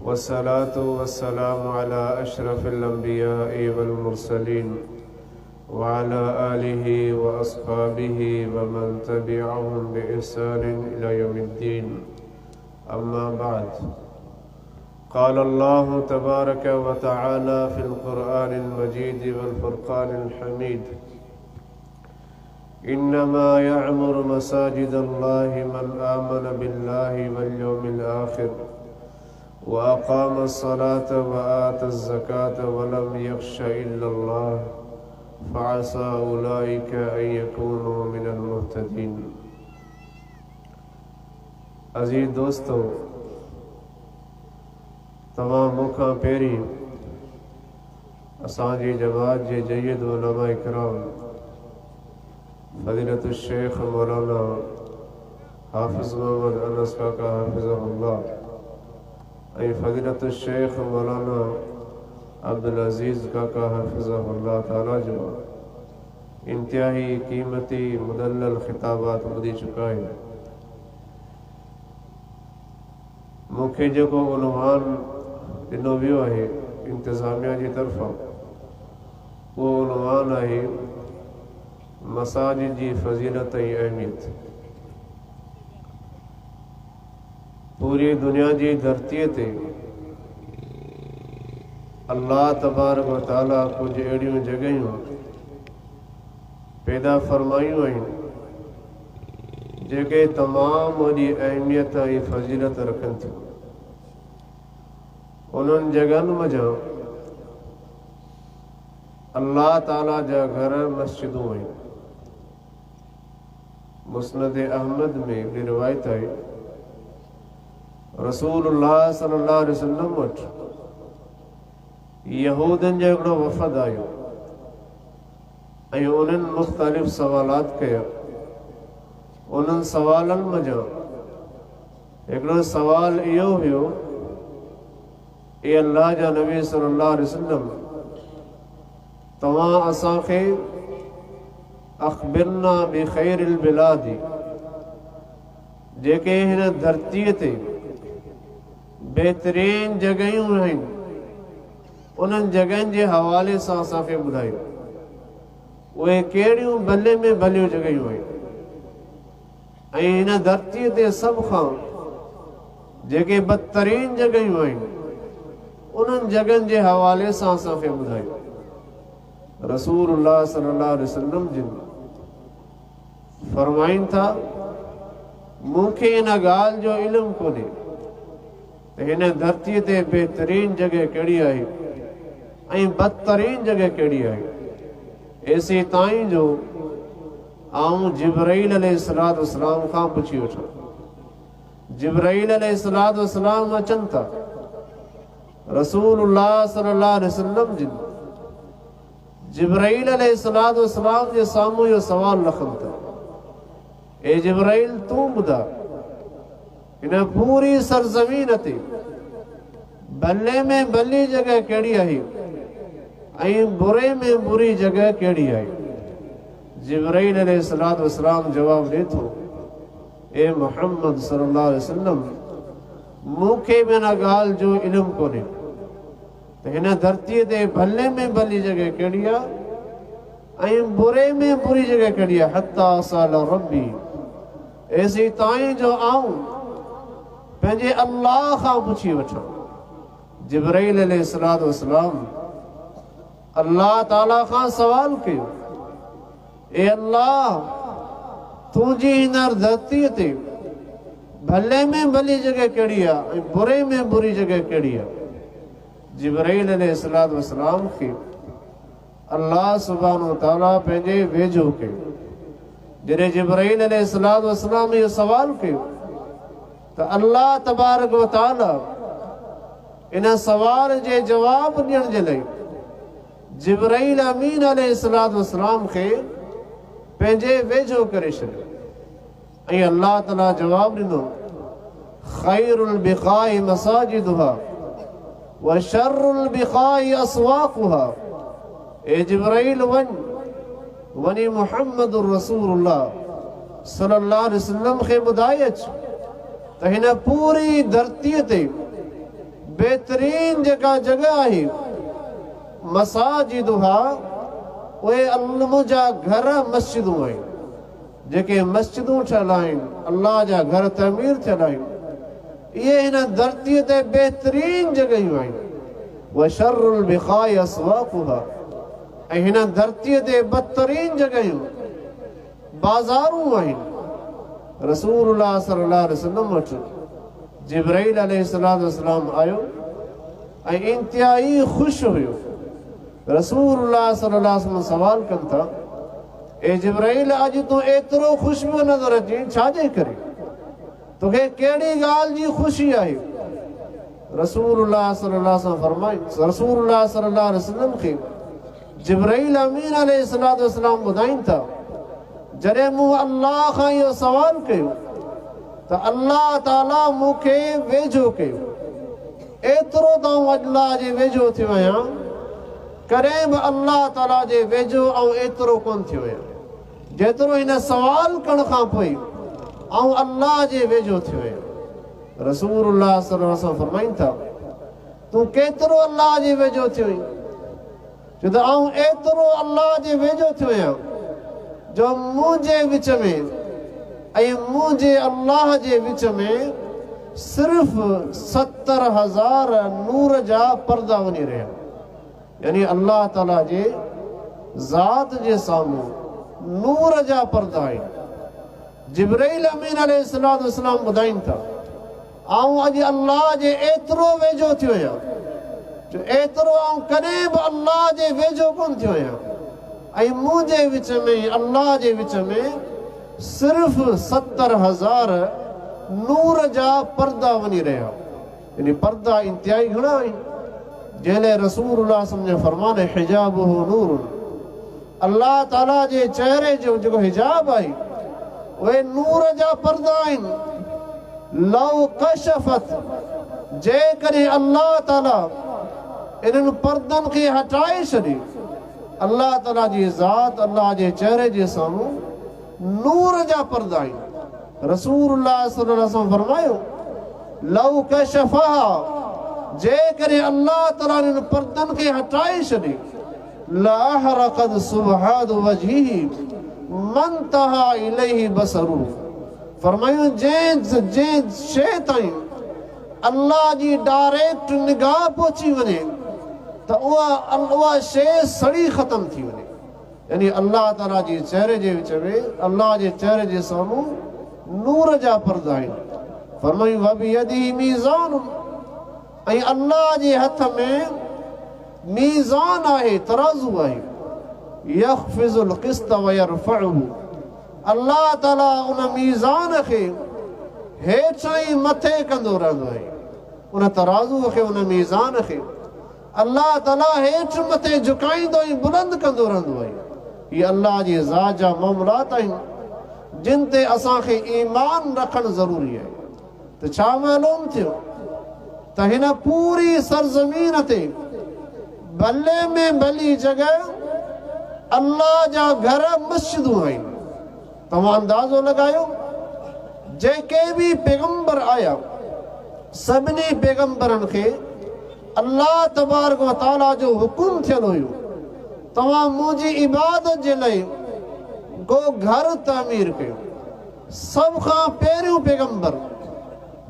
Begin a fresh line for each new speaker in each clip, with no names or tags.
वस्सलातु वस्सलामु अला अशरफिल अंबिया'i वल मुरसलीन व अला आलिहि व अस्हाबिहि व मन तबिअहुम बि इहसानिन इला यौमिद्दीन। अम्मा बअद। क़ाल अल्लाहु तबारक व तआला फ़िल क़ुरआनिल मजीद वल फ़ुरक़ानिल हमीद। इन्नमा यअमुरु मसाजिदल्लाहि मन आमन बिल्लाहि वल यौमिल आखिर व अक़ाम अस्सलात व आत अज़्ज़कात व लम यख्श इल्लल्लाह फ़असा उलाइक अन यकूनु मिनल मुहतदीन। अज़ीज़ दोस्तों, तमाम मुखां पहिरीं असांजी जमात जे जय्यद उलमा इकराम फ़ज़ीलत शेख मौलाना हाफ़िज़ मोहम्मद अनस काका हाफ़िज़हुल्लाह ऐं फ़ज़ीलत शेख मौलाना अब्दुल अज़ीज़ काका हाफ़िज़हुल्लाह ताला जो इंतहाई क़ीमती मुदल्लल ख़िताबात ॿुधी चुका आहिनि। मूंखे जेको उन्वान ॾिनो वियो आहे इंतिज़ामिया जी तरफ़ां, उहो उन्वान आहे मसाजिद जी फ़ज़ीलत ऐं अहमियत। पूरी दुनिया जी धरतीअ ते अल्लाह तबारक व तआला कुछ अहिड़ियूं जॻहियूं पैदा फरमायूं आहिनि जेके तमामु वॾी अहमियत ऐं फ़ज़ीलत रखनि थियूं। उन्हनि जॻहनि मंझां अल्लाह ताला जा घर मस्जिदूं आहिनि। मुस्नद अहमद में बि रिवायत आहे, रसूलुल्लाह सल्लल्लाहु अलैहि वसल्लम वटि यहूदनि जो हिकिड़ो वफ़द आयो ऐं उन्हनि मुख़्तलिफ़ सवालात कया। उन्हनि सवालनि मंझां हिकिड़ो सवाल इहो हुयो, ए अल्लाह जा नबी सल्लल्लाहु अलैहि वसल्लम, तव्हां असांखे अख़बिरना बि ख़ैरिल बिलादी, जेके हिन धरतीअ ते बहितरीन जॻहियूं आहिनि, उन्हनि जॻहियुनि जे हवाले सां असांखे ॿुधायो। उहे कहिड़ियूं भले में भलियूं जॻहियूं आहिनि ऐं हिन धरतीअ ते सभ खां जेके बदतरीन जॻहियूं आहिनि, उन्हनि जॻहियुनि जे हवाले सां असांखे ॿुधायो। रसूलुल्लाह सल्लल्लाहु अलैहि वसल्लम जिन फरमाइनि था, मूंखे हिन ॻाल्हि जो इल्मु कोन्हे त हिन धरतीअ ते बहितरीन जॻह कहिड़ी आहे ऐं बदतरीन जॻह कहिड़ी आहे। एसी ताईं जो आऊं जिब्राईल अलैहिस्सलातु वस्सलाम खां पुछी वठां। जिब्राईल अलैहिस्सलातु वस्सलाम अचनि था रसूलुल्लाह सल्लल्लाहु अलैहि वसल्लम जिन जिब्राईल अलैहिस्सलातु वस्सलाम जे साम्हूं इहो सवाल रखनि था, ए जिब्राईल, तूं ॿुधा हिन पूरी सरज़मीन ते भले में भली जॻह कहिड़ी आहे ऐं बुरे में बुरी जॻह कहिड़ी आहे। जिब्राईल अलैहिस्सलातु वस्सलाम जवाब ॾिए थो, ए मुहम्मद सल्लल्लाहु अलैहि वसल्लम, मूंखे बि हिन ॻाल्हि जो इल्मु कोन्हे त हिन धरतीअ ते भले में भली जॻह कहिड़ी आहे ऐं बुरे में बुरी जॻह कहिड़ी आहे। हत्ता साल रब्बी, एसी ताईं जो आऊं पंहिंजे अल्लाह खां पुछी वठां। जिब्राईल अलैहिस्सलातु वस्सलाम अल्लाह ताला खां सवाल कयो, ए अल्लाह, तुंहिंजी हिन धरतीअ ते भले में भली जॻह कहिड़ी आहे ऐं बुरे में बुरी जॻह कहिड़ी आहे। जिब्राईल अलैहिस्सलातु वस्सलाम खे अल्लाह सुब्हानहु व तआला पंहिंजे वेझो कयो। जॾहिं जिब्राईल अलैहिस्सलातु वस्सलाम इहो सवाल कयो त अल्लाह तबारक व तआला इन सवाल जे जवाब ॾियण जे लाइ जिब्राईल अमीन अलैहिस्सलातु वस्सलाम खे पंहिंजे वेझो करे छॾियो ऐं अल्लाह ताला जवाब ॾिनो, ख़ैरुल बिक़ाइ मसाजिदुहा व शर्रुल बिक़ाइ अस्वाक़ुहा। ए जिब्राईल, वञी मुहम्मदुर रसूलुल्लाह सल्लल्लाहु अलैहि वसल्लम खे ॿुधाए अच त हिन पूरी धरतीअ ते बेहतरीन जेका जगह आहे मसाजिदुहा उहे मुंहिंजा घर मस्जिदूं आहिनि। जेके मस्जिदूं ठहियल आहिनि अल्लाह जा घर तमीर थियल आहिनि इहे हिन धरतीअ ते बेहतरीन जॻहियूं आहिनि। वशरुल बिखाइ अस्वाकुहा ऐं हिन धरतीअ ते बदतरीन जॻहियूं बाज़ारूं आहिनि। रसूलुल्लाह सल्लल्लाहु अलैहि वसल्लम वटि जिब्राइल अलैहिस्सलाम आयो ऐं इंतिहाई ख़ुशि हुयो। रसूलुल्लाह सल्लल्लाहु अलैहि वसल्लम सवाल कनि था ए जिब्राइल अॼु तूं एतिरो ख़ुशि पियो नज़र अचे छाजे करे तोखे कहिड़ी ॻाल्हि जी ख़ुशी आहे? रसूलुल्लाह सल्लल्लाहु अलैहि वसल्लम फरमायो रसूलुल्लाह सल्लल्लाहु अलैहि वसल्लम खे जिब्राइल अमीन अलैहिस्सलाम ॿुधाइनि था जॾहिं मूं अल्लाह खां इहो सवाल कयो त अल्लाह ताला मूंखे वेझो कयो एतिरो त अल्लाह जे वेझो थियो आहियां कॾहिं बि अल्लाह ताला जे वेझो ऐं एतिरो कोन थियो आहियां जेतिरो हिन सवाल करण खां पोइ ऐं अल्लाह जे वेझो थियो आहियां। रसूलुल्लाह सल्लल्लाहु अलैहि वसल्लम फरमाइनि था तूं केतिरो अल्लाह जे वेझो थियो आहीं? छो त आऊं एतिरो अल्लाह जे वेझो थियो आहियां जो मुंहिंजे विच में ऐं मुंहिंजे अल्लाह जे विच में सिर्फ़ 70,000 नूर जा पर्दा वञी रहिया यानी अल्लाह ताला जे ज़ात जे साम्हूं नूर जा पर्दा आहिनि। जिब्राइल अमीन अलैहिस्सलाम ॿुधाइनि था आऊं अॼु अल्लाह जे एतिरो वेझो थियो आहियां जो एतिरो आऊं कॾहिं बि अल्लाह जे वेझो कोन थियो आहियां ऐं मुंहिंजे विच में अल्लाह जे विच में सिर्फ़ 70,000 नूर जा पर्दा वञी रहिया यानी पर्दा इंतिहाई घणा आहिनि। जंहिं रसूलुल्लाह सम्झो फरमान हिजाबुहु नूर अल्लाह ताला जे चेहरे जो जेको हिजाब आहे उहे नूर जा पर्दा आहिनि। लौ कशफत जेकॾहिं अल्लाह ताला इन्हनि पर्दनि खे हटाए छॾे अल्लाह ताला जी ज़ात अल्लाह जे चेहरे जे साम्हूं नूर जा पर्दा आहिनि। रसूलुल्लाह सल्लल्लाहु अलैहि वसल्लम फरमायो लौ कशफहा जेकॾहिं अल्लाह ताला इन्हनि पर्दनि खे हटाए छॾे लअहरक़त सुबहात वजहिही मंतहा इलैहि बसरु फरमायो जंहिं शइ ताईं अल्लाह जी डायरेक्ट निगाह पहुची वञे त उहा शइ सड़ी ख़तम थी वञे यानी अल्लाह ताला जे चेहरे जे विच में अल्लाह जे चेहरे जे साम्हूं नूर जा पर्दा आहिनि। फरमायो वबियदिही मीज़ान ऐं अल्लाह जे हथ में मीज़ान आहे तराज़ू आहे यख़्फ़िज़ुल क़िस्त व यरफ़अहु अल्लाह ताला उन मीज़ान खे हेठि ऐं मथे कंदो रहंदो आहे उन तराज़ूअ खे उन मीज़ान खे अल्लाह ताला हेठि मथे झुकाईंदो ऐं बुलंद कंदो रहंदो आहे। हीअ अल्लाह जी ज़ात जा मामलात आहिनि जिन ते असांखे ईमान रखणु ज़रूरी आहे। त छा मालूम थियो त हिन पूरी सरज़मीन ते भले में भली जॻह अल्लाह जा घर मस्जिदूं आहिनि। तव्हां अंदाज़ो लॻायो जेके बि पैगंबर आया सभिनी पैगंबरनि खे अल्लाह तबारक व तआला जो हुकुम थियल हुयो तव्हां मुंहिंजी इबादत जे लाइ को घर तामीर कयो। सभ खां पहिरियों पैगंबर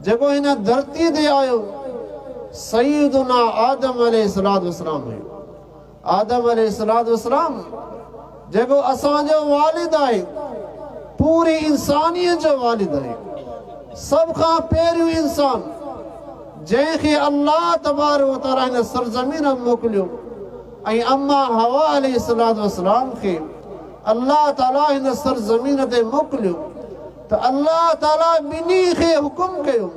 जेको हिन धरतीअ ते आयो सय्यदुना आदम अलैहिस्सलाम हुयो। आदम अलैहिस्सलाम जेको असांजो वालिद आहे पूरी इंसानियत जो वालिद आहे सभ खां पहिरियों इंसान जंहिंखे अल्लाह तबारक व तआला हिन सरज़मीन मोकिलियो ऐं अम्मा हवा अलैहिस्सलाम खे अल्लाह ताला हिन सरज़मीन ते मोकिलियो त अल्लाह ताला ॿिन्ही खे हुकुम कयो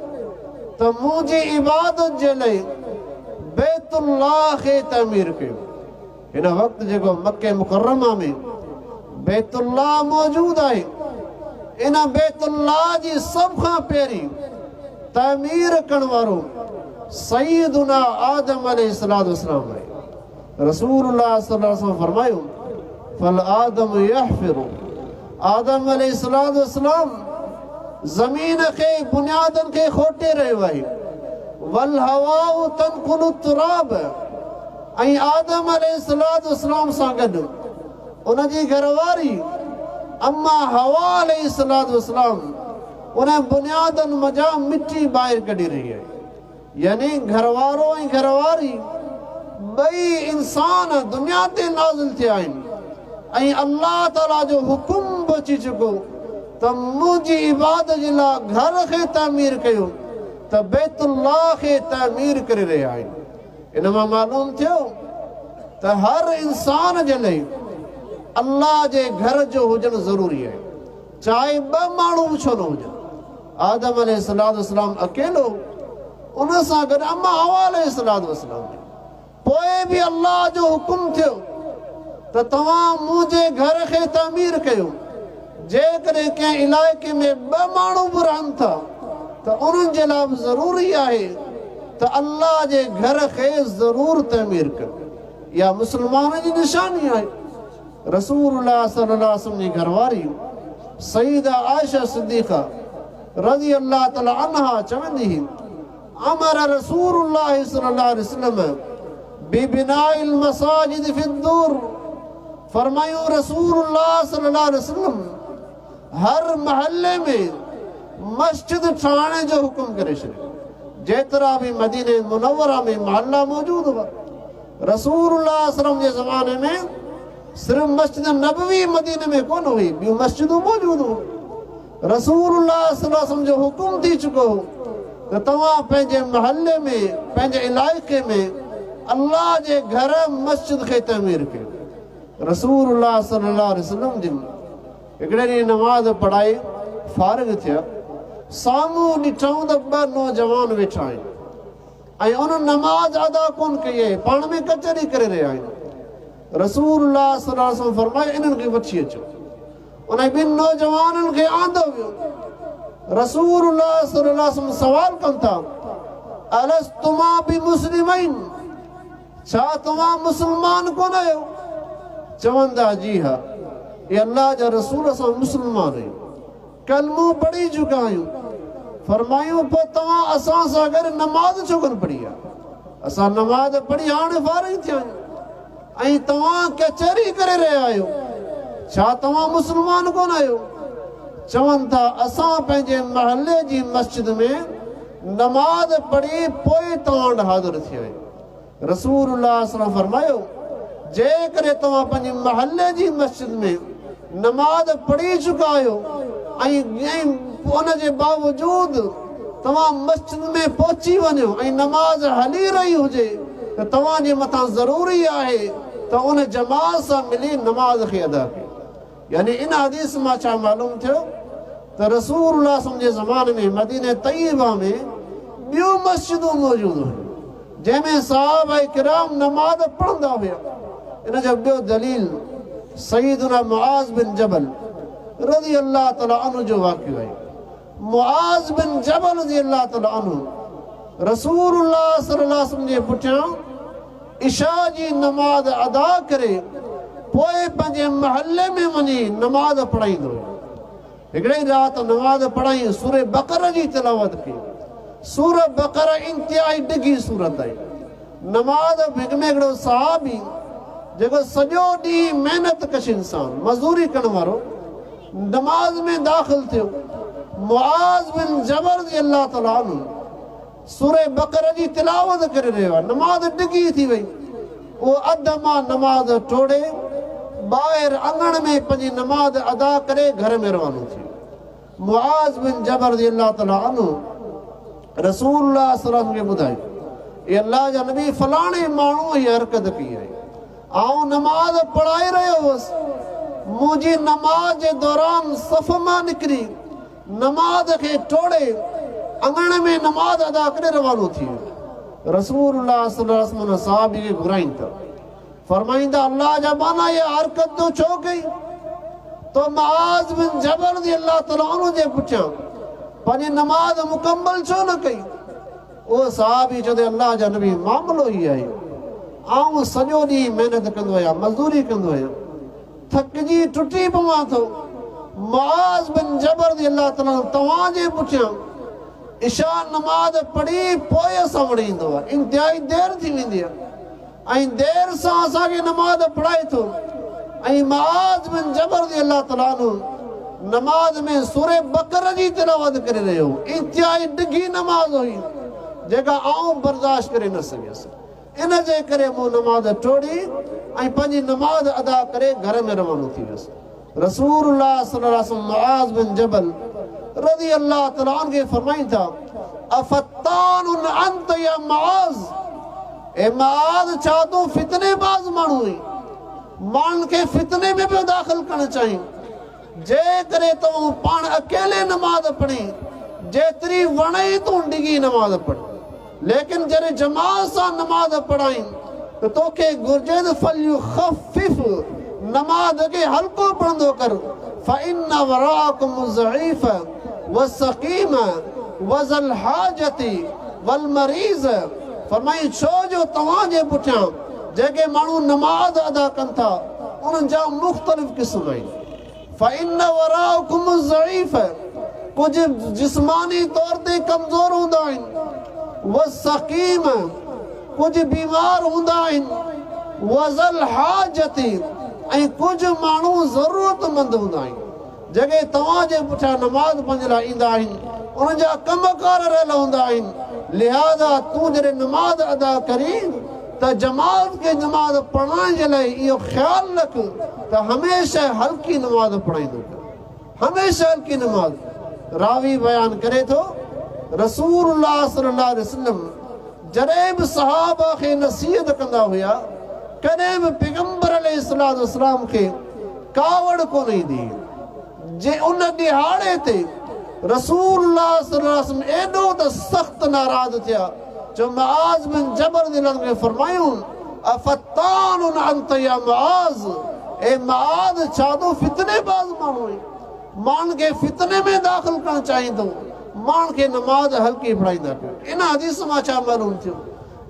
त मुंहिंजी इबादत जे लाइ बैतुल्लाह खे तामीर कयो। हिन वक़्तु जेको मके मुकर्रमा में बैतुल्लाह मौजूद आहे इन बैतुल्लाह जी सभ खां पहिरीं तामीर करण वारो सय्यदुना आदम अलैहिस्सलाम आहे। रसूलुल्लाह सल्लल्लाहु अलैहि वसल्लम फरमायो फल आदम यहफिरु आदम अलैहिस्सलाम ज़मीन खे बुनियादनि खे खोटे रहियो आहे। वल हवाउ तनकुलु तुराब, ऐं आदम अलैहिस्सलाम सां गॾु उन जी घरवारी अम्मा हवा अलैहिस्सलाम उन बुनियादनि मज़ा मिटी ॿाहिरि कढी रही आहे। यानी घरवारो ऐं घरवारी ॿई इंसान दुनिया ते नाज़िल थिया आहिनि ऐं अल्लाह ताला जो हुकुम बि अची चुको त मुंहिंजी इबादत जे लाइ घर खे तामीर कयो, त बैतुल्लाह खे तामीर करे रहिया आहिनि। इन मां मालूम थियो त हर इंसान जे लाइ अल्लाह जे घर जो हुजणु ज़रूरी आहे, चाहे ॿ माण्हू बि छो न हुजनि। आदम अलैहिस्सलाम अकेलो, उन सां गॾु अम्मा हवा अलैहिस्सलाम। पोइ बि अल्लाह जो हुकुम थियो त तव्हां मुंहिंजे घर खे तामीर कयो। जेकॾहिं कंहिं इलाइक़े में ॿ माण्हू बि रहनि था त उन्हनि जे लाइ बि ज़रूरी आहे त अल्लाह जे घर खे ज़रूरु तामीर कयो। इहा मुस्लमान जी निशानी आहे। रसूलुल्लाह सल्लल्लाहु अलैहि वसल्लम जी घरवारी सईदा आयशा सिद्दीक़ा रज़ी अल्लाह तआला अन्हा चवंदी हुई, अमर रसूलुल्लाह सल्लल्लाहु अलैहि वसल्लम बिबिनाइल मसाजिद फिद्दूर। फरमायूं रसूलुल्लाह सल्लल्लाहु अलैहि वसल्लम हर महल्ले में मस्जिद ठाहिण जो हुकुम करे छॾियो। जेतिरा बि मदीने मुनव्वरा में महल्ला मौजूद हुआ, रसूलुल्लाह सल्लल्लाहु अलैहि वसल्लम जे ज़माने में सिर्फ़ मस्जिद नबवी मदीने में कोन हुई, ॿियूं मस्जिदूं मौजूद हुयूं। रसूलुल्लाह सल्लल्लाहु अलैहि वसल्लम जो हुकुम थी चुको हो त तव्हां पंहिंजे महल्ले में, पंहिंजे इलाइक़े में अल्लाह जे घर मस्जिद खे तामीर कयो। रसूलुल्लाह सल्लल्लाहु अलैहि वसल्लम जिन हिकिड़े ॾींहुं नमाज़ पढ़ाए फारिग थिया, साम्हूं ॾिठऊं त ॿ नौजवान वेठा आहिनि ऐं उन नमाज़ अदा कोन कई आहे, पाण में कचहरी करे रहिया आहिनि। रसूलुल्लाह सल्लल्लाहु अलैहि वसल्लम फरमाए इन्हनि खे वठी अचो। उन ॿिनि नौजवाननि खे आंदो वियो। रसूलुल्लाह सल्लल्लाहु अलैहि वसल्लम सवाल कनि था, अलस्तुमा बिमुस्लिमैन, छा तव्हां मुस्लमान कोन आहियो? चवनि था जी हा, ये अल्लाह जा रसूल असां मुस्लमान आहियूं, कलमो पढ़ी चुका आहियूं। फरमायूं पोइ तव्हां असां सां गॾु नमाज़ छो कोन पढ़ी आहे? असां नमाज़ पढ़ी हाणे फारिग थिया आहियूं ऐं तव्हां कचहरी करे रहिया आहियो, छा तव्हां मुस्लमान कोन आहियो? चवनि था असां पंहिंजे महल्ले जी मस्जिद में नमाज़ पढ़ी पोइ तव्हां वटि हाज़िर थिया आहियूं। रसूलुल्लाह सल्लल्लाहु अलैहि वसल्लम फरमायो, जेकॾहिं तव्हां पंहिंजे महल्ले जी मस्जिद में नमाज़ पढ़ी चुका आहियो ऐं उन जे बावजूदि तव्हां मस्जिद में पहुची वञो ऐं नमाज़ हली रही हुजे त तव्हांजे मथां ज़रूरी आहे त उन जमात सां मिली नमाज़ खे अदा कयो। यानी इन हदीस मां छा मालूम थियो त रसूलुल्लाह सल्लल्लाहु अलैहि वसल्लम जे ज़माने में मदीने तय्यबा में ॿियूं मस्जिदूं मौजूद हुयूं जंहिंमें सहाबा किराम नमाज़ पढ़ंदा हुया। इन जो ॿियो दलील सईदुना मुआज़ बिन जबल रज़ी अल्लाह तआला अन्हु जो वाक़ियो आहे। मुआज़ बिन जबल रज़ी अल्लाह तआला अन्हु रसूलुल्लाह सल्लल्लाहु अलैहि वसल्लम जे पुठियां इशा जी नमाज़ अदा करे पोइ पंहिंजे महल्ले में वञी नमाज़ पढ़ाईंदो हुयो। हिकिड़े राति नमाज़ पढ़ाई, सूरे बक़रा जी तिलावत कई। सूर बक़रा इंतिहाई डिघी सूरत आहे। नमाज़ विग में हिकिड़ो सहाबी जेको सॼो ॾींहुं महिनत कश इंसान, मज़दूरी करण वारो, नमाज़ में दाख़िल थियो। मुआज़ बिन जबल रज़ी अल्लाह तआला अन्हु सूरे बक़रा जी तिलावत करे रहियो आहे। नमाज़ डिघी थी वई, उहो अधु मां नमाज़ टोड़े ॿाहिरि अङण में पंहिंजी नमाज़ अदा करे घर में रवानो थियो। मुआज़ बिन जबल रज़ी अल्लाह तआला अन्हु रसूलुल्लाह सल्लल्लाहु अलैहि वसल्लम खे ॿुधायो, ये अल्लाह जा नबी फलाणे माण्हू हीअ हरकत कई आहे, आउं नमाज़ पढ़ाए रहियो हुअसि, मुंहिंजी नमाज़ जे दौरान सफ़ मां निकिरी नमाज़ खे टोड़े अङण में नमाज़ अदा करे रवानो थी वियो। रसूलुल्लाह सल्लल्लाहु अलैहि वसल्लम सहाबी खे घुराइनि था, फरमाईंदा अल्लाह जा माना ये हरकत तो छो कई? तो मुआज़ बिन जबल रज़ी अल्लाह तआला अन्हु जे पुठियां पंहिंजी नमाज़ मुकम्मल छो न कई? उहो सहाबी चवंदे अल्लाह जा नबी मामलो ई आहे, आउं सॼो ॾींहुं महिनत कंदो आहियां, मज़दूरी कंदो आहियां, थकिजी टुटी पवां थो, मुआज़ बिन जबल रज़ियल्लाहु ताला तव्हांजे पुठियां इशा नमाज़ पढ़ी पोइ असां वटि ईंदो आहे। इंतिहाई देरि थी वेंदी आहे ऐं देरि सां असांखे नमाज़ पढ़ाए थो। ऐं मुआज़ बिन जबल रज़ियल्लाहु ताला नमाज़ में सूरे बकर जी तिलावत करे रहियो। इंतिहाई ॾिघी नमाज़ हुई जेका आऊं बर्दाश्त करे न सघियसि। इन जे करे मूं नमाज़ टोड़ी ऐं पंहिंजी नमाज़ अदा करे घर में रवानो थी वियुसि। रसूलुल्लाह सल्लल्लाहु अलैहि वसल्लम मुआज़ बिन जबल रज़ियल्लाहु ताला अन्हु खे फरमाइनि था, अफ़त्तानुन अंत या मुआज़, ए मुआज़ छा तूं फितनेबाज़ माण्हू आहीं? माण्हुनि खे फितने में पियो दाख़िल करणु चाहीं। जे करे तूं पाण अकेले नमाज़ पढ़ी जेतिरी वणे तूं ॾिघी नमाज़ पढ़, लेकिन जॾहिं जमात सां नमाज़ पढ़ाई त तोखे घुर्जे त फलयुख़फ़िफ़, नमाज़ खे हल्को पढ़ंदो कर। फ़इन्न वराकुम ज़ईफ़ वसक़ीम वज़ल हाजती वल मरीज़, फरमाई छो जो तव्हांजे पुठियां जेके माण्हू नमाज़ अदा कनि था उन्हनि जा मुख़्तलिफ़ क़िस्म आहिनि। फ़इन्न वराकुम ज़ईफ़, कुझु जिस्मानी तौर ते कमज़ोर हूंदा आहिनि। वसक़ीम, कुझु बीमार हूंदा आहिनि। वज़ल हाजती, ऐं कुझु माण्हू ज़रूरतमंद हूंदा आहिनि जेके तव्हांजे पुठियां नमाज़ पंहिंजे लाइ ईंदा आहिनि। उन्हनि जा कमकार रहियल हूंदा आहिनि। लिहाज़ा तूं जॾहिं नमाज़ अदा करी त जमात खे नमाज़ पढ़ाइण जे लाइ इहो ख़्यालु रख त हमेशह हल्की नमाज़ पढ़ाईंदो, हमेशह हल्की नमाज़। रावी बयान करे थो, रसूलुल्लाह सल्लल्लाहु अलैहि वसल्लम जॾहिं बि सहाबा खे नसीहत कंदा हुया, कॾहिं बि पैगंबर अलैहिस्सलातु वस्सलाम खे कावड़ कोन ईंदी। जे उन ॾिहाड़े ते रसूलुल्लाह सल्लल्लाहु अलैहि वसल्लम एॾो त सख़्त नाराज़ थिया जो मुआज़ बिन जबल रज़ियल्लाहु खे फरमायूं, अफ़त्तानुन अंत या मुआज़, ए मुआज़ छा तूं फितनेबाज़ माण्हू आहीं? माण्हुनि खे फितने में दाख़िल करणु चाहींदो, माण्हुनि खे नमाज़ हल्की पढ़ाईंदा पियो। इन हदीस मां छा मालूम थियो?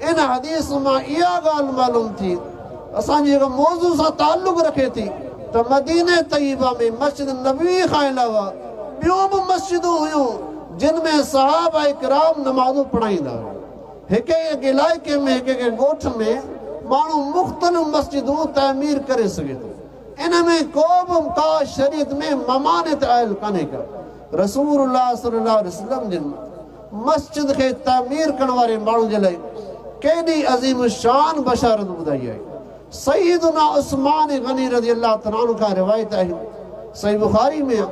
इन हदीस मां इहा ॻाल्हि मालूम थी, असांजी जेका मौज़ू सां ताल्लुक़ रखे थी त मदीने तय्यबा में मस्जिद नबवी खां अलावा ॿियूं बि मस्जिदूं हुयूं जिन में सहाबा किराम नमाज़ूं पढ़ाईंदा हुआ। हिकु हिकु इलाइक़े में, हिकु हिकु ॻोठ में माण्हू मुख़्तलिफ़ मस्जिदूं तामीर करे सघे थो। इन में को बि का शरीयत में ममानियत आयल कान्हे का। रसूलुल्लाह सल्लल्लाहु अलैहि वसल्लम जिन मस्जिद खे तामीर करण वारे माण्हू जे लाइ केॾी अज़ीम शान बशारत ॿुधाई आहे। सय्यदुना उस्मान गनी रज़ियल्लाहु ताला अन्हु खां रिवायत आहे, सही बुखारी में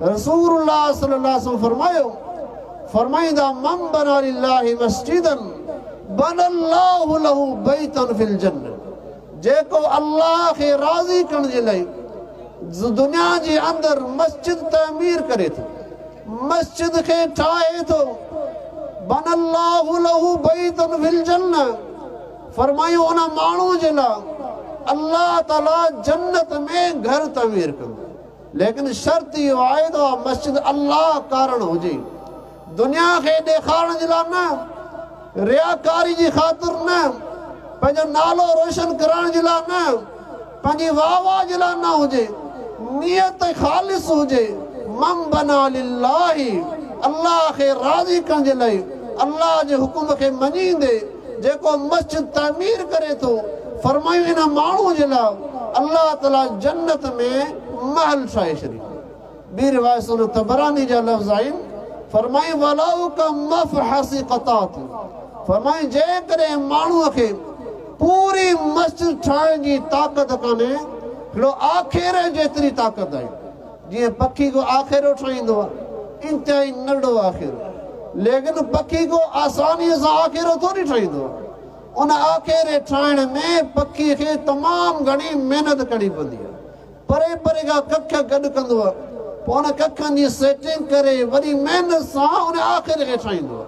रसूलुल्लाह सल्लल्लाहु अलैहि वसल्लम फरमायो, फरमाईंदा मन बना लिल्लाहि मस्जिदन बनल्लाहु लहू बैतन फिल जन्नह, जेको अल्लाह खे राज़ी करण जे लाइ दुनिया जे अंदरि मस्जिद तामीर करे थो, मस्जिद खे ठाहे थो, बनल्लाहु लहू बैतन फिल जन्नह, फरमायो उन माण्हू जे लाइ अल्लाह ताला जन्नत में घर तामीर कंदो। लेकिन शर्त इहो आहे त मस्जिद अल्लाह कारण हुजे, दुनिया खे ॾेखारण जे लाइ न, रियाकारी जी ख़ातिर न, पंहिंजो नालो रोशन करण जे लाइ न, पंहिंजी वाह वाह जे लाइ न हुजे, नियत ख़ालिस हुजे। मन बना लिल्लाहि, अल्लाह खे राज़ी करण जे लाइ, अल्लाह जे हुकुम खे मञींदे जेको मस्जिद तामीर करे थो, फरमायूं इन माण्हू जे लाइ अल्लाह ताला जन्नत में महल ठाहे छॾींदो। ॿी रिवायत सुन तबरानी जा लफ़्ज़ आहिनि, फरमाई वलाउ का मफ़हसी क़तात, फरमाई जेकॾहिं माण्हूअ खे पूरी मस्जिद ठाहिण जी ताक़त कान्हे, हिकिड़ो आखेरे जेतिरी ताक़त आहे। जीअं पखी को आखेरो ठाहींदो आहे, इंतिहाई नंढो आखेरो, लेकिन पखी को आसानीअ सां आखेरो थोरी ठाहींदो आहे। उन आखेरे ठाहिण में पखीअ खे तमामु घणी महिनत करणी पवंदी आहे। परे परे खां कख गॾु कंदो आहे, पोइ उन कखनि जी सेटिंग करे वरी महिनत सां उन आखेरे खे ठाहींदो आहे।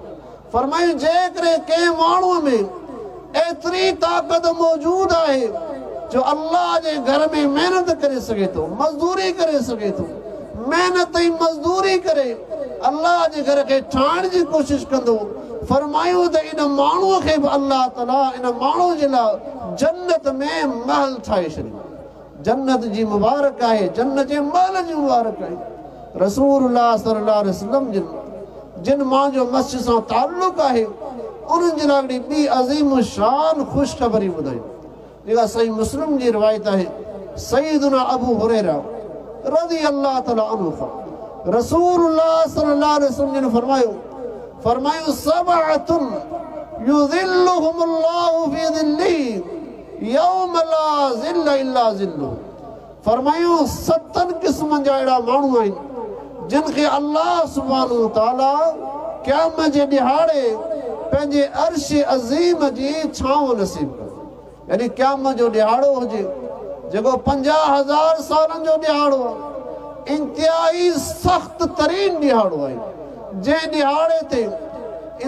फरमायूं जेकॾहिं कंहिं माण्हूअ में एतिरी ताक़त मौजूदु आहे जो अल्लाह जे घर में महिनत करे सघे थो, मज़दूरी करे सघे थो, महिनत ऐं मज़दूरी करे अल्लाह जे घर खे ठाहिण जी कोशिशि कंदो, फरमायूं त इन माण्हूअ खे बि अल्लाह ताला इन माण्हू जे लाइ जन्नत में महल ठाहे छॾींदो। जन्नत जी मुबारक आहे, जन्नत जे महल जी मुबारक आहे। रसूलुल्लाह सल्लल्लाहु अलैहि वसल्लम जिन मां जो मस्जिद सां ताल्लुक आहे उन्हनि जे लाइ ॿी अज़ीम शान ख़ुशख़बरी ॿुधाई जेका सही मुस्लिम जी रिवायत आहे। सय्यदुना अबू हुरैरा रज़ियल्लाहु तआला अन्हु रसूलुल्लाह सल्लल्लाहु अलैहि वसल्लम ने फरमायो सबअतुन युज़िल्लुहुमुल्लाहु फी ज़िल्लिही यौम ला ज़िल्ला इल्ला ज़िल्लुहु। फरमायो 7 क़िस्मनि जा अहिड़ा माण्हू आहिनि जिन खे अल्लाह सुब्हानहु तआला क़यामत जे ॾिहाड़े पंहिंजे अर्श अज़ीम जी छांव नसीब कंदो। यानी क़यामत जो ॾिहाड़ो हुजे जेको 50,000 सालनि जो ॾिहाड़ो आहे, इंतिहाई सख़्त तरीन ॾिहाड़ो आहे, जंहिं ॾिहाड़े ते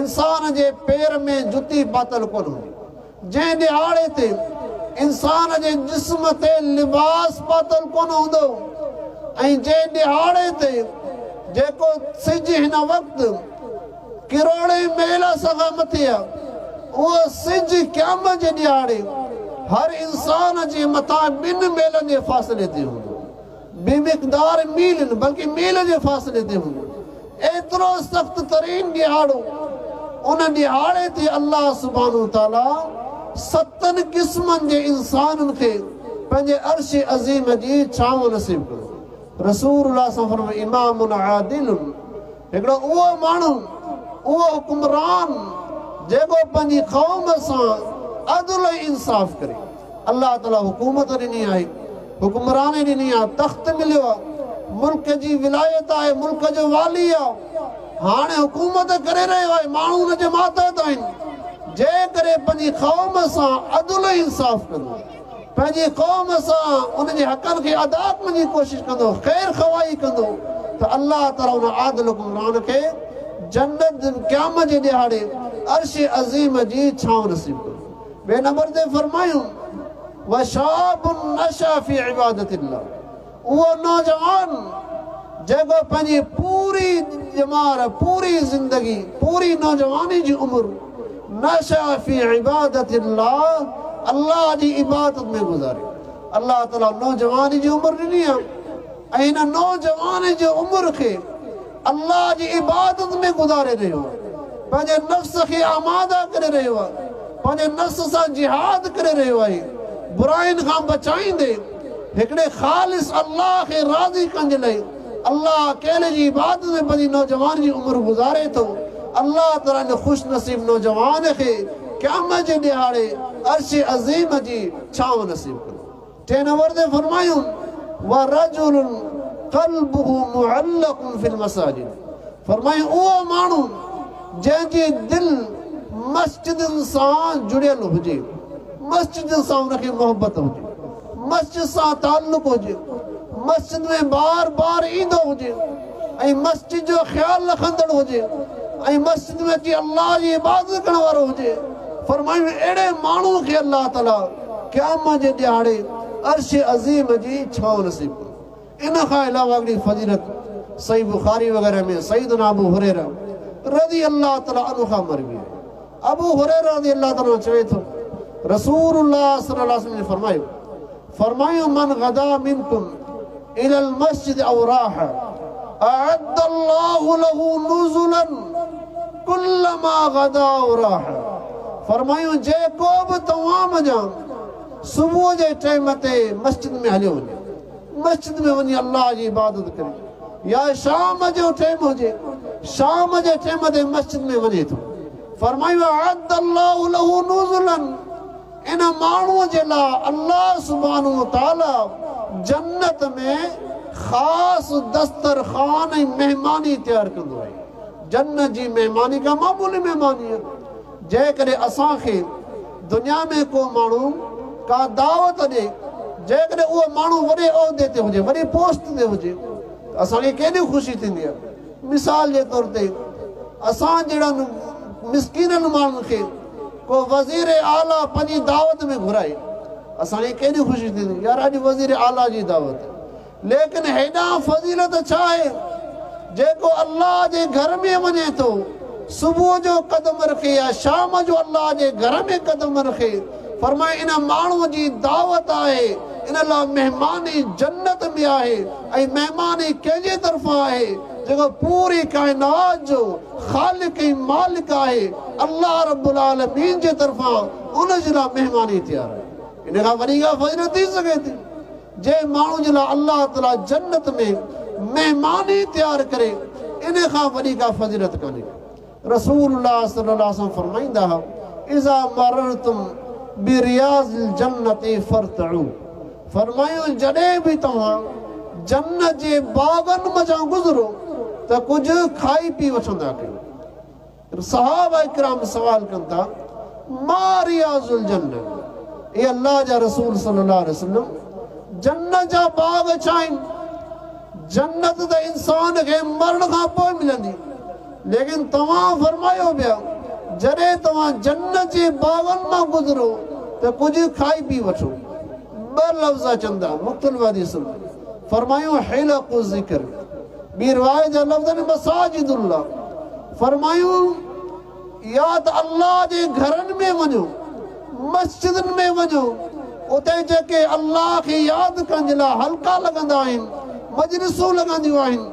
इंसान जे पेर में जुती पातल कोन हूंदी, जंहिं ॾिहाड़े ते इंसान जे जिस्म ते लिबास पातल कोन हूंदो, ऐं जंहिं ॾिहाड़े ते जेको सिज हिन वक़्तु किरोड़े मेल सां मथे आहे, उहो सिज क़यामत जे ॾिहाड़े हर इंसान जे मथां 2 मेलनि जे फ़ासिले ते हूंदो, बेमिक़दार मील न बल्कि मील जे फ़ासिले ते हूंदो। एतिरो सख़्त तरीन ॾिहाड़ो, उन ॾिहाड़े ते अल्लाह सुब्हानहु तआला 7 क़िस्मनि जे इंसाननि खे पंहिंजे अर्श अज़ीम जी छांव नसीब कंदो। रसूलुल्लाह सल्लल्लाहु अलैहि वसल्लम इमामुन आदिलुन, हिकिड़ो उहो माण्हू, उहो हुक्मरान जेको पंहिंजी क़ौम सां अदल ऐं इंसाफ़ करे। अल्लाह ताला हुकूमत ॾिनी आहे, हुक्मरानी ॾिनी आहे, तख़्त मिलियो आहे, मुल्क जी विलायत आहे, मुल्क जो वाली आहे, हाणे हुकूमत करे रहियो आहे, माण्हू हुन जे मातहत आहिनि। जंहिं करे पंहिंजी क़ौम सां अदल ऐं इंसाफ़ कंदो, पंहिंजी क़ौम सां उन जे हक़नि खे अदा करण जी कोशिशि कंदो, ख़ैर ख़वाही कंदो, त अल्लाह ताला उन आदिल हुक्मरान खे जन्नत क़यामत जे ॾिहाड़े अर्श अज़ीम जी छांव नसीब कंदो। ॿिए नंबर ते फरमायूं वशाबुन नशा फी इबादतिल्लाह, उहो नौजवान जेको पंहिंजी पूरी जमार, पूरी ज़िंदगी, पूरी नौजवानी जी उमिरि नशा फी इबादतिल्लाह, अल्लाह जी इबादत में गुज़ारे। अल्लाह ताला नौजवानी जी उमिरि ॾिनी आहे ऐं हिन नौजवानी जी उमिरि खे अल्लाह जी इबादत में गुज़ारे रहियो आहे, पंहिंजे नफ़्स खे आमादा करे रहियो आहे, पंहिंजे नफ़्स सां जिहाद करे रहियो आहे, बुराइनि खां बचाईंदे हिकिड़े ख़ालिस अल्लाह खे राज़ी करण जे लाइ अल्लाह अकेले जी इबादत में पंहिंजी नौजवान जी उमिरि गुज़ारे थो। अल्लाह ताला इन ख़ुशि नसीब नौजवान खे क़यामत जे ॾिहाड़े अर्श अज़ीम जी छांव नसीब कंदो। 3 नंबर ते फरमायूं वरजुलुन क़ल्बुहु मुअल्लक़ुन फिल मसाजिद, फरमायूं उहो माण्हू जंहिंजी दिलि मस्जिदनि सां जुड़ियल हुजे, मस्जिद सां उनखे मोहबत हुजे, मस्जिद सां ताल्लुक हुजे, मस्जिद में बार बार ईंदो हुजे ऐं मस्जिद जो ख़्यालु रखंदड़ हुजे ऐं मस्जिद में अची अल्लाह जी इबादत करण वारो हुजे। फरमायूं अहिड़े माण्हू खे अल्लाह ताला क़यामत जे ॾिहाड़े अर्श अज़ीम जी छांव नसीब कंदो। इन खां अलावा हिकिड़ी फज़ीलत सही बुखारी वग़ैरह में सय्यदुना अबू हुरैरा रज़ियल्लाहु तआला अन्हु खां मरवी आहे। अबू हुरैरा रज़ियल्लाहु तआला चवे थो रसूलुल्लाह सल्लल्लाहु अलैहि वसल्लम ने फरमायो मन गदा मिनकुम इलल मस्जिद औ राह अअद्दल्लाहु लहू नुज़ुलन कुल्लमा गदा औ राह। फरमायो जेको बि तव्हां मञा सुबुह जे टाइम ते मस्जिद में हलियो वञे, मस्जिद में वञी अल्लाह जी इबादत करे, या शाम जो टाइम हुजे शाम जे टाइम ते मस्जिद में वञे थो, फरमायो अअद्दल्लाहु लहू नुज़ुलन, इन माण्हूअ जे लाइ अल्लाह सुब्हानहु तआला जन्नत में ख़ासि दस्तरखान ऐं महिमानी तयारु कंदो आहे। जन्नत जी महिमानी का मामूली महिमानी आहे। जंहिं करे असांखे दुनिया में को माण्हू का दावत ॾे, जंहिं करे उहो माण्हू वॾे उहिदे ते हुजे, वॾे पोस्ट ते हुजे, असांखे केॾी ख़ुशी थींदी आहे। मिसाल जे तौर ते असां जहिड़नि मिसकीननि माण्हुनि खे को वज़ीर आला पंहिंजी दावत में घुराए, असांखे केॾी ख़ुशी थींदी यार अॼु वज़ीर आला जी दावत। लेकिन हेॾा फज़ीलत छा आहे जेको अल्लाह जे घर में वञे थो, सुबुह जो क़दम रखे या शाम जो अल्लाह जे घर में क़दम रखे, फरमाए इन माण्हूअ जी दावत आहे इन लाइ महिमानी जन्नत में आहे ऐं महिमानी कंहिंजे तरफ़ां आहे जेको पूरी काइनात जो ख़ालिक ऐं मालिक आहे अल्लाह रब्बुल आलमीन जे तरफ़ां उन जे लाइ महिमानी तयारु आहे। इन खां वॾी का फज़ीलत थी सघे थी जे माण्हू जे लाइ अल्लाह ताला जन्नत में महिमानी तयारु करे इन खां वॾी का फज़ीलत कान्हे। रसूलुल्लाह सल्लल्लाहु अलैहि वसल्लम फरमाईंदा हुआ इज़ा मररतुम बिरियाज़िल जन्नति फरतउ फरमायो जॾहिं बि तव्हां जन्नत जे बाग़नि मथां गुज़रो त कुझु खाई पी वठंदा कयो। सहाबा इकराम सवाल कनि था मा रियाज़ुल जन्नत, ए अल्लाह जा रसूल सल्लल्लाहु अलैहि वसल्लम जन्नत जा बाग़ छा आहिनि? जन्नत त इंसान खे मरण खां पोइ मिलंदी, लेकिन तव्हां फरमायो पिया जॾहिं तव्हां जन्नत जे बाग़नि मां गुज़रो त कुझु खाई पी वठो। ॿ लफ़्ज़ चंदा मुख़्तलिफ़ हदीसुनि में फरमायो हिलक़ु ज़िक्र, ॿी रिवायत जा लफ़्ज़ आहिनि मसाजिदुल्लाह। फरमायो या त अल्लाह जे घरनि में वञो, मस्जिदनि में वञो, उते जेके अल्लाह खे यादि करण जे लाइ हल्का लॻंदा आहिनि, मजलिसूं लॻंदियूं आहिनि,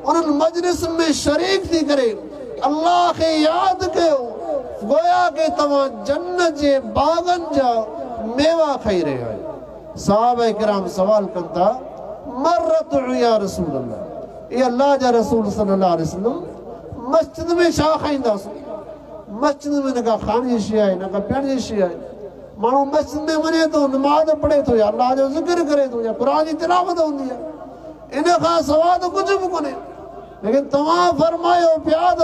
उन्हनि मजलिसुनि में शरीक थी करे अल्लाह खे यादि कयो गोया के तव्हां जन्नत जे बाग़नि जा मेवा खाई रहिया आहियो। सहाबा किराम सवाल कनि था मर्रतु या रसूल अल्लाह, ए अल्लाह जा रसूल सल्लल्लाहु अलैहि वसल्लम मस्जिद में छा खाईंदासीं? मस्जिद में न का खाइण जी शइ आहे न का पीअण जी शइ आहे। माण्हू मस्जिद में वञे थो, नमाज़ पढ़े थो या अल्लाह जो ज़िक्र करे थो या क़ुर जी तिलावत हूंदी आहे, इन खां सवाइ त कुझु बि कोन्हे। लेकिन तव्हां फरमायो पिया त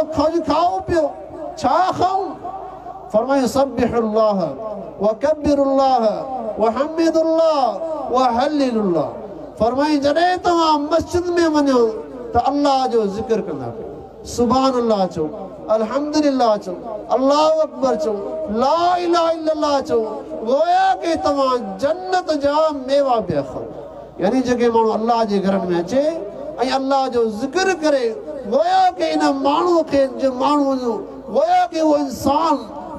खाओ पियो, छा खाऊं? फरमायो सब्बिहुल्लाह व कब्बिरुल्लाह व हम्मिदुल्लाह व हल्लिलुल्लाह। फरमाई जॾहिं तव्हां मस्जिद में वञो त अल्लाह जो ज़िक्र कंदा कयो, सुभान अल्लाह चओ, अल्हम्दुलिल्लाह चओ, अल्लाहु अकबर चओ, ला इलाहा इल्लल्लाह चओ, गोया के तव्हां जन्नत जा मेवा पिया खाओ। यानी जेके माण्हू अल्लाह जे घरनि में अचे ऐं अल्लाह जो ज़िक्र करे गोया के इन माण्हू खे माण्हू जो गोया के उहो इंसान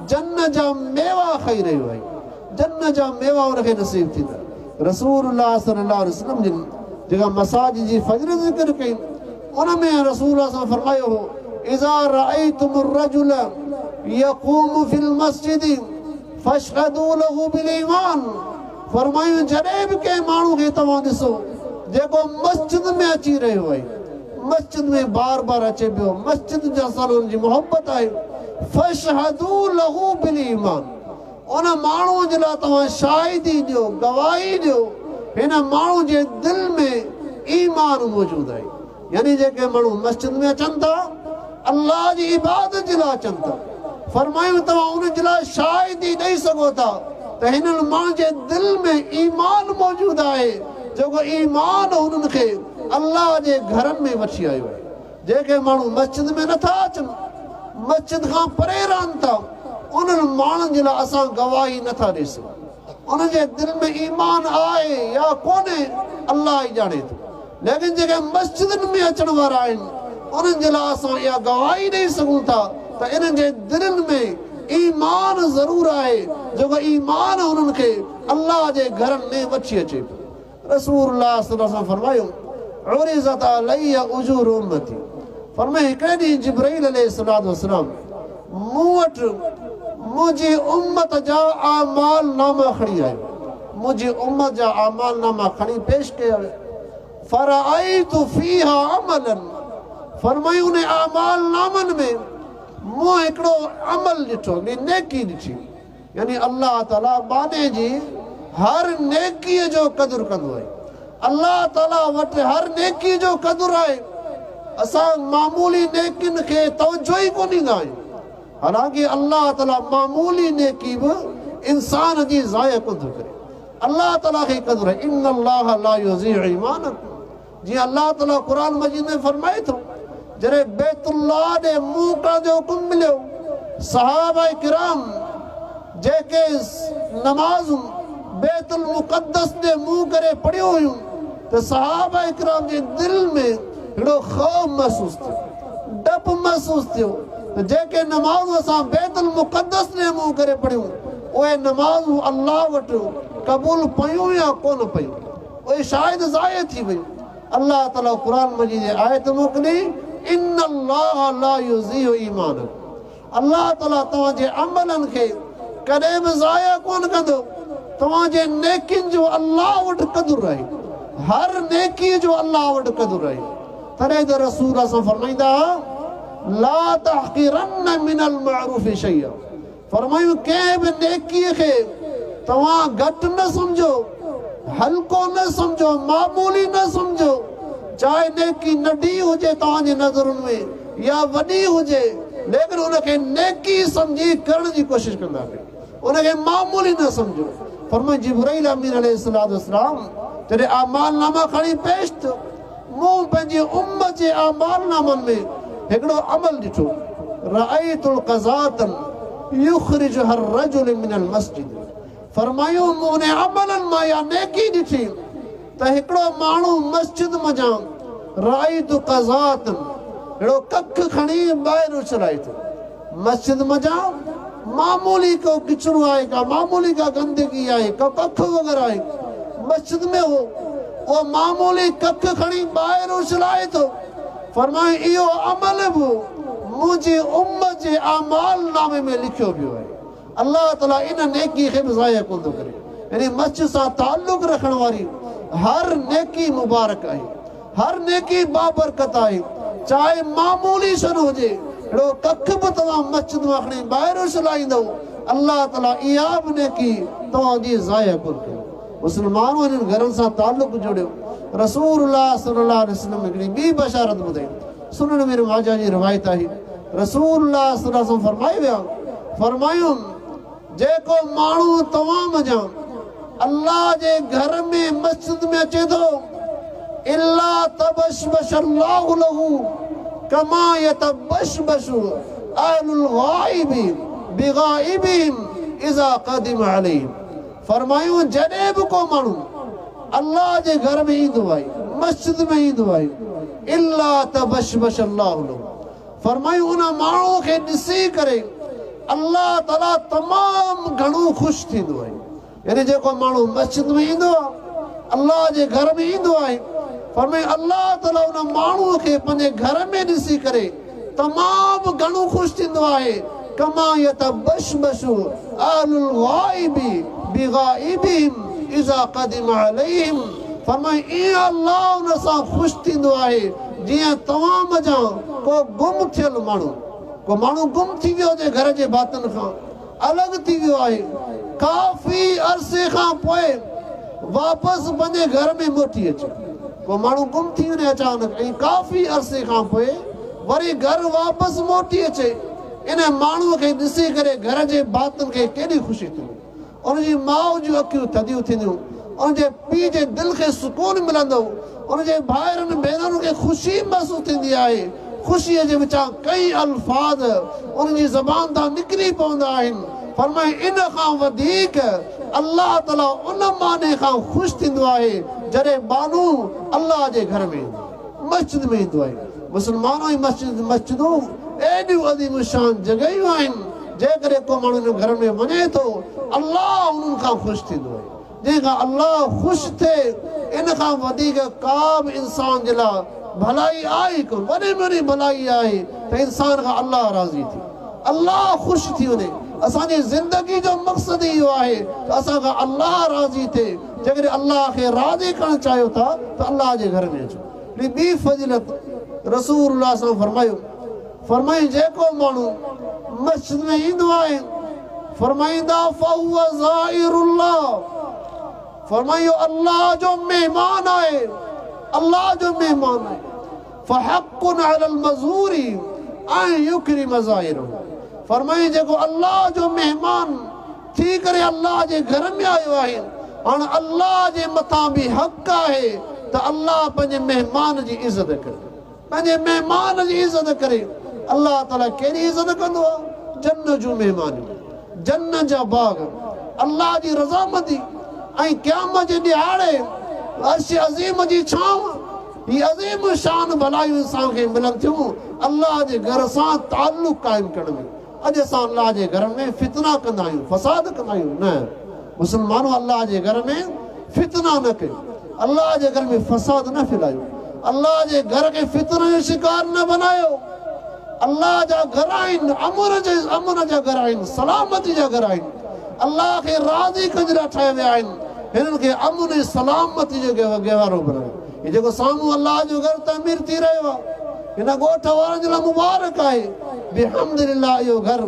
जन्नत जा मेवा खाई रहियो आहे, जन्नत जा मेवा उनखे नसीब थींदा। रसूलुल्लाह सल्लल्लाहु अलैहि वसल्लम जिन जेका मसाजिद जी फज़ीलत ज़िक्र कई उन में रसूलुल्लाह सां फरमायो हो इज़ा रअयतुमुर रजुल यक़ूमु फिल मस्जिद फशहदू लहू बिल ईमान। फरमायो जॾहिं बि कंहिं माण्हू खे तव्हां ॾिसो जेको मस्जिद में अची रहियो आहे, मस्जिद में बार बार अचे पियो, मस्जिद जा सां जी मोहब्बत आहे, फशहदू लहू बिल ईमान, उन माण्हू जे लाइ तव्हां शाहिदी ॾियो, गवाही ॾियो हिन माण्हू जे दिलि में ईमान मौजूदु आहे। यानी जेके माण्हू मस्जिद में अचनि था अल्लाह जी इबादत जे लाइ अचनि था, फरमायूं तव्हां उन जे लाइ शाहिदी ॾेई सघो था त हिननि माण्हू जे दिलि में ईमान मौजूदु आहे, जेको ईमान उन्हनि खे अल्लाह जे घरनि में वठी आयो आहे। जेके माण्हू मस्जिद में नथा अचनि, मस्जिद खां परे रहनि था, उन्हनि माण्हुनि जे लाइ असां गवाही नथा ॾेई सघूं। उन्हनि जे दिलि में ईमान आहे या कोन्हे अल्लाह ई ॼाणे थो, लेकिन जेके मस्जिदनि में अचण वारा आहिनि उन्हनि जे लाइ असां इहा गवाही ॾेई सघूं था त इन्हनि जे दिलनि में ईमान ज़रूरु आहे, जेको ईमान उन्हनि खे अल्लाह जे घरनि में वठी अचे पियो। रसूलुल्लाह सल्लल्लाहु अलैहि वसल्लम फरमायो उरिज़त अलैया उजूर उम्मती। फरमाए हिकिड़े ॾींहुं जिब्राईल अलैहिस्सलातु वस्सलाम मूं वटि मुंहिंजी उम्मत जा आमाल नामा खणी आयो, मुंहिंजी उम्मत जा आमाल नामा खणी पेश कया। फरअयतु फीहा अमलन, फरमाई उन आमाल नामनि में मूं हिकिड़ो अमल ॾिठो, नेकी ॾिठी। यानी अल्लाह ताला बाने जी हर नेकीअ जो क़दुरु कंदो आहे, अल्लाह ताला वटि हर नेकी जो क़दुरु आहे। असां मामूली नेकियुनि खे तवजो ई कोन ॾींदा आहियूं, हालांकि अल्लाह ताला मामूली नेकी बि इंसान जी ज़ाया कोन थो करे। अल्लाह ताला खे क़दुरु आहे इन्नल्लाह ला युज़ीउ ईमानकुम, जीअं अल्लाह ताला क़ुर मजीद में फरमाए थो जॾहिं बैतुल्लाह ॾे मुंहुं करण जो हुकुम मिलियो, सहाबा किराम जेके नमाज़ूं बैतुल मुक़द्दस ॾे मुंहुं करे पढ़ियूं हुयूं त सहाबा किराम जे दिलि में हिकिड़ो ख़ौफ़ महसूसु थियो, डपु महसूसु थियो त जेके नमाज़ूं असां बैतुल मुक़द्दस ॾे मुंहुं करे पढ़ियूं उहे नमाज़ूं अल्लाह वटि क़बूल पयूं या कोन पयूं। उहे शायदि ज़ाय थी वई। अल्लाह ताला क़ुरान मजीद जी आयत मोकिली, इन्नल्लाह ला युज़ीउ ईमानकुम, अल्लाह ताला तव्हांजे अमलनि खे कॾहिं बि ज़ाया कोन कंदो। तव्हांजे नेकियुनि जो अल्लाह वटि क़दुरु आहे, हर नेकी जो अल्लाह वटि क़दुरु आहे। तॾहिं त रसूल असां फरमाईंदा ला तहक़िरन्न मिनल मअरूफ़ि शैअ, फरमायूं कंहिं बि नेकीअ खे तव्हां घटि न सम्झो, हल्को न सम्झो, मामूली न सम्झो। चाहे नेकी नंढी हुजे तव्हांजी नज़रुनि में या वॾी हुजे, लेकिन उनखे नेकी सम्झी करण जी कोशिशि कंदा कयो, उनखे मामूली न सम्झो। फरमाए जिब्राईल अमीन अलैहिस्सलाम जॾहिं आमालनामा खणी पेश थियो, मूं पंहिंजी उम्मत जे आमालनामनि में हिकिड़ो अमल ॾिठो, रअयतुल क़ज़ातन युख़रिजु हर रजुल मिनल मस्जिद, फरमायो मूं उन अमलनि मां या नेकी ॾिठी त हिकिड़ो माण्हू मस्जिद मञां रअयतु क़ज़ातन, हिकिड़ो कख खणी ॿाहिरि उछलाए थो। मस्जिद मञां मामूली को किचरो आहे, का मामूली का गंदगी आहे, का कख वग़ैरह आहे, मस्जिद में वो मामूली कख खणी ॿाहिरि उछलाए थो। फरमाए इहो अमल बि मुंहिंजी उम्मत जे आमालनामे में लिखियो वियो आहे। अल्लाह ताला इन नेकी खे बि ज़ाया कोन थो करे। यानी मस्जिद सां ताल्लुक़ रखण वारी हर नेकी मुबारक आहे, हर नेकी बाबरकत आहे, चाहे मामूली शन हुजे। अहिड़ो कख बि तव्हां मस्जिद मां खणी ॿाहिरि उछलाईंदव, अल्लाह ताला इहा बि नेकी तव्हांजी ज़ाया कोन कयो। मुस्लमानों इन घरनि सां ताल्लुक़ जोड़ियो। रसूलुल्लाह सल्लल्लाहु अलैहि वसल्लम हिकिड़ी ॿी बशारत ॿुधाई, सुनन में माजा जी रिवायत आहे। रसूलुल्लाह सल्लल्लाहु अलैहि वसल्लम फरमाए विया, फरमायूं जेको माण्हू तव्हां मञा अल्लाह जे घर में मस्जिद में अचे थो, इल्ला तबशबशल्लाहु लहू कमा यतबशबशु अहलुल गाइबि बिगाइबिहिम इज़ा क़दिम अलैहिम। फरमायूं जॾहिं बि को माण्हू अल्लाह जे घर में ईंदो आहे, मस्जिद में ईंदो आहे, इल्ला तबशबशल्लाहु लहू, फरमायूं उन माण्हू खे ॾिसी करे अल्लाह ताला तमामु घणो ख़ुशि थींदो आहे। यानी जेको माण्हू मस्जिद में ईंदो आहे, अल्लाह जे घर में ईंदो आहे, फरमाए अल्लाह ताला उन माण्हूअ खे पंहिंजे घर में ॾिसी करे तमामु घणो ख़ुशि थींदो आहे। कमा यतबशबशु अहलुल गाइबि बिगाइबिहिम इज़ा क़दिम अलैहिम, फरमाए ईअं अल्लाह उन सां ख़ुशि थींदो आहे जीअं तव्हां मञा को गुम थियल माण्हू, को माण्हू गुम थी वियो हुजे, घर जे भातनि खां अलॻि थी वियो आहे, काफ़ी अरसे खां पोइ वापसि पंहिंजे घर में मोटी अचे। को माण्हू गुम थी वञे अचानक ऐं काफ़ी अरसे खां पोइ वरी घर वापसि मोटी अचे, इन माण्हूअ खे ॾिसी करे घर जे भातनि खे केॾी ख़ुशी थींदी, उनजी माउ जूं अखियूं थधियूं थींदियूं, उनजे पीउ जे दिलि खे सुकून मिलंदो, उनजे भाइरनि भेनरुनि खे ख़ुशी महसूसु थींदी आहे। ख़ुशीअ जे विचां कई अल्फाज़ उनजी ज़बान तां निकिरी पवंदा आहिनि। फरमाए इन खां वधीक अल्लाह ताला उन माने खां ख़ुशि थींदो आहे जॾहिं माण्हू अल्लाह जे घर में मस्जिद में ईंदो आहे। मुस्लमानों जी मस्जिदूं एॾियूं अज़ीम शान जॻहियूं आहिनि, जेकॾहिं को माण्हू इन घर में वञे थो अल्लाह उन्हनि खां ख़ुशि थींदो आहे। जंहिंखां अल्लाह ख़ुशि थिए इन खां वधीक का बि इंसान जे लाइ भलाई आहे कोन। वॾे में वॾी भलाई आहे त इंसान खां अल्लाह राज़ी थिए, अल्लाह ख़ुशि थी वञे। असांजी ज़िंदगी जो मक़सदु इहो आहे त असां खां अल्लाह राज़ी थिए। जेकॾहिं अल्लाह खे राज़ी करणु चाहियो था त अल्लाह जे घर में अचो। ॿी फज़ीलत रसूलुल्लाह सां फरमायो, फरमाई जेको माण्हू मस्जिद में ईंदो आहे, फरमाईंदा फहुव ज़ाइरुल्लाह, फरमायो अल्लाह जो मेहमान आहे, अल्लाह जो मेहमान आहे। फहक़्क़ुन अलल मज़ूरी अन युक्रिम ज़ाइरहु, फरमाई जेको अल्लाह जो मेहमान थी करे अल्लाह जे घर में आयो आहे, हाणे अल्लाह जे मथां बि हक़ आहे त अल्लाह पंहिंजे मेहमान जी इज़त करे, पंहिंजे मेहमान जी इज़त करे। अल्लाह ताला कहिड़ी इज़त कंदो आहे? जन्नत जूं महिमानियूं, जन्नत जा बाग, अल्लाह जी रज़ामती ऐं क़यामत जे ॾिहाड़े अर्श अज़ीम जी छांव। हीअ अज़ीम शान भलायूं इंसान खे मिलनि थियूं अल्लाह जे घर सां ताल्लुक़ क़ाइमु करण में। अॼु असां अल्लाह जे घर में फितना कंदा आहियूं, फसाद कंदा आहियूं। न, मुस्लमानों अल्लाह जे घर में फितना न कयो। अल्लाह जे घर में फसाद न फैलायो, अल्लाह जे घर के फितने जो शिकार न बनायो। अल्लाह जा घर आहिनि, अमन जा घर आहिनि, सलामती जा घर आहिनि, अल्लाह खे राज़ी कंजरा ठाहे विया आहिनि। हिननि खे अमन ऐं सलामती जो गहवारो बनायो। हे जेको साम्हूं अल्लाह जो घर तामीर थी रहियो आहे, हिन ॻोठ वारनि जे लाइ मुबारक आहे। बिहम्दिल्लाह इहो घर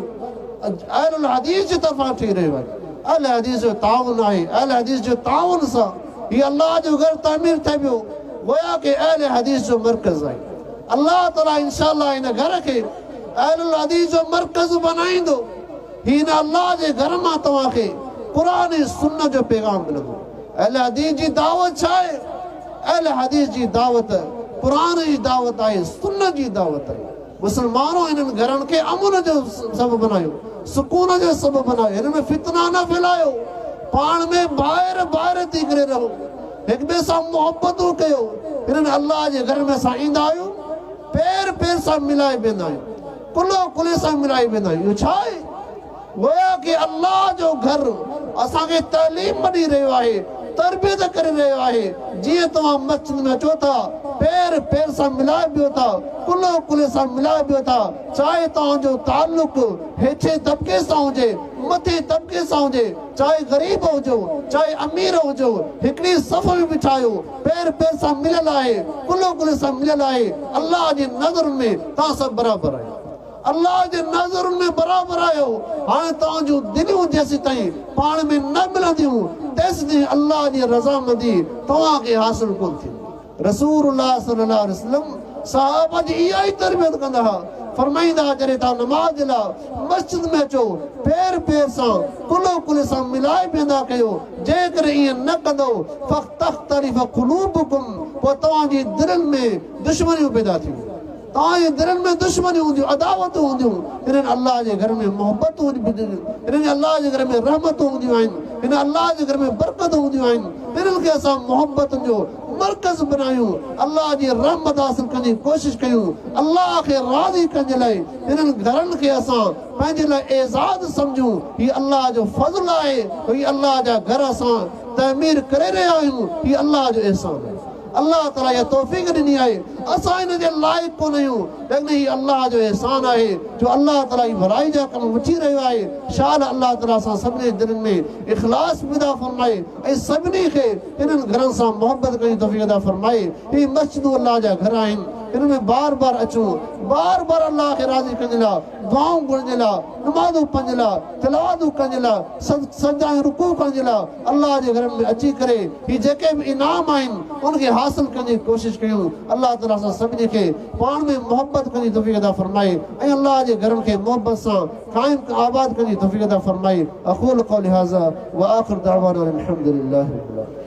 अहलुल हदीस जी तरफ़ां थी रहियो आहे। अहल हदीस जो ताउन आहे, अहल हदीस जो ताउन सां हीउ अल्लाह जो घर तामीर थिए पियो, गोया कि अहल हदीस जो मर्कज़ आहे। अल्लाह ताला इंशाअल्लाह हिन घर खे अहलुल हदीस जो मर्कज़ बनाईंदो। हिन अल्लाह जे घर मां तव्हांखे क़ुरान ऐं सुन्नत जो पैगाम मिलंदो। अहल हदीस जी दावत छा आहे? अहल हदीस जी दावत क़ुरान जी दावत आहे, सुन्नत जी दावत आहे। मुसलमानों हिननि घरनि खे अमन जो सबबु बनायो, सुकून जो सबबु बनायो, हिन में फितना न फैलायो, पाण में ॿाहिरि थी करे रहो, हिक ॿिए सां मोहबतूं कयो। हिननि अल्लाह जे घर में असां ईंदा आहियूं, पेर सां मिलाए वेंदा आहियूं, कुल्हे सां मिलाए वेंदा आहियूं। इहो छा आहे? गोया कि अल्लाह जो घर असांखे तालीम ॾेई रहियो आहे, तरबियत करे रहियो आहे। जीअं तव्हां मस्जिद में अचो था, पेर सां मिलाए बीहो था, कुल्हे सां मिलाए बीहो था। चाहे तव्हांजो ताल्लुक हेठे तबिके सां हुजे, मथे तबिके सां हुजे, चाहे ग़रीब हुजो, चाहे अमीर हुजो, हिकिड़ी सफ़ में बीठा आहियो, पेर सां मिलियल आहे, कुल्हे सां मिलियल आहे। अल्लाह जी नज़र में तव्हां सभु बराबरि आहियो, अल्लाह जे नज़रुनि में बराबरि आहियो। हाणे तव्हांजूं दिलियूं जेसीं ताईं पाण में न मिलंदियूं, तेसीं ताईं अल्लाह जी रज़ामंदी तव्हांखे हासिल कोन थींदी। रसूलुल्लाह सल्लल्लाहु अलैहि वसल्लम सहाबा जी इहा ई तरबियत कंदा हुआ। फरमाईंदा जॾहिं तव्हां नमाज़ जे लाइ मस्जिद में अचो, पेर सां कुल्हे सां मिलाए वेंदा कयो। जेकर ईअं न कंदो फ़ख्तलिफ़ क़ुलूबुकुम, पोइ तव्हांजी दिलनि में दुश्मनियूं पैदा थियूं, तव्हांजे दिलनि में दुश्मनियूं हूंदियूं, अदावतूं हूंदियूं। हिननि अल्लाह जे घर में मोहबतूं हूंदियूं, हिननि अल्लाह जे घर में रहमतूं हूंदियूं आहिनि, हिन अल्लाह जे घर में बरकतूं हूंदियूं आहिनि। हिननि खे असां मोहबतुनि जो मर्कज़ बनायूं, अल्लाह जी रहमत हासिल करण जी कोशिशि कयूं, अल्लाह खे राज़ी करण जे लाइ हिननि घरनि खे असां पंहिंजे लाइ एज़ाज़ सम्झूं। हीउ अल्लाह जो फज़्ल आहे, हीउ अल्लाह जा घर असां तामीर करे रहिया आहियूं, हीउ अल्लाह जो एहसान आहे। अल्लाह ताला इहा तौफ़ीक़ ॾिनी आहे, असां हिन जे लाइक़ कोन आहियूं, लेकिन हीउ अल्लाह जो एहसान आहे जो अल्लाह ताला ही भलाई जा कम वठी रहियो आहे। शाल अल्लाह ताला असां सभिनी दिलनि में इख़लास पैदा फरमाए ऐं सभिनी खे हिननि घरनि सां मोहबत करण जी तौफ़ीक़ अता फरमाए। हीउ मस्जिदूं अल्लाह जा घर आहिनि, हिन में बार अचूं, बार अल्लाह खे राज़ी करण जे लाइ, दुआऊं घुरण जे लाइ, नमाज़ूं पढ़ण जे लाइ, तिलावतूं करण जे लाइ, सजदा ऐं रुकू करण जे लाइ अल्लाह जे घर में अची करे ही जेके बि इनाम आहिनि उनखे हासिल करण जी कोशिशि कयूं। अल्लाह ताला असां सभिनी खे पाण में मोहबत करण जी तौफ़ीक़ अता फरमाए ऐं अल्लाह जे घरनि खे मोहबत सां क़ाइम आबाद करण जी तौफ़ीक़ अता फरमाए। अक़ूलु क़ौली हाज़ा व आख़िरु दअवाना अनिल हम्दुलिल्लाहि रब्बिल आलमीन।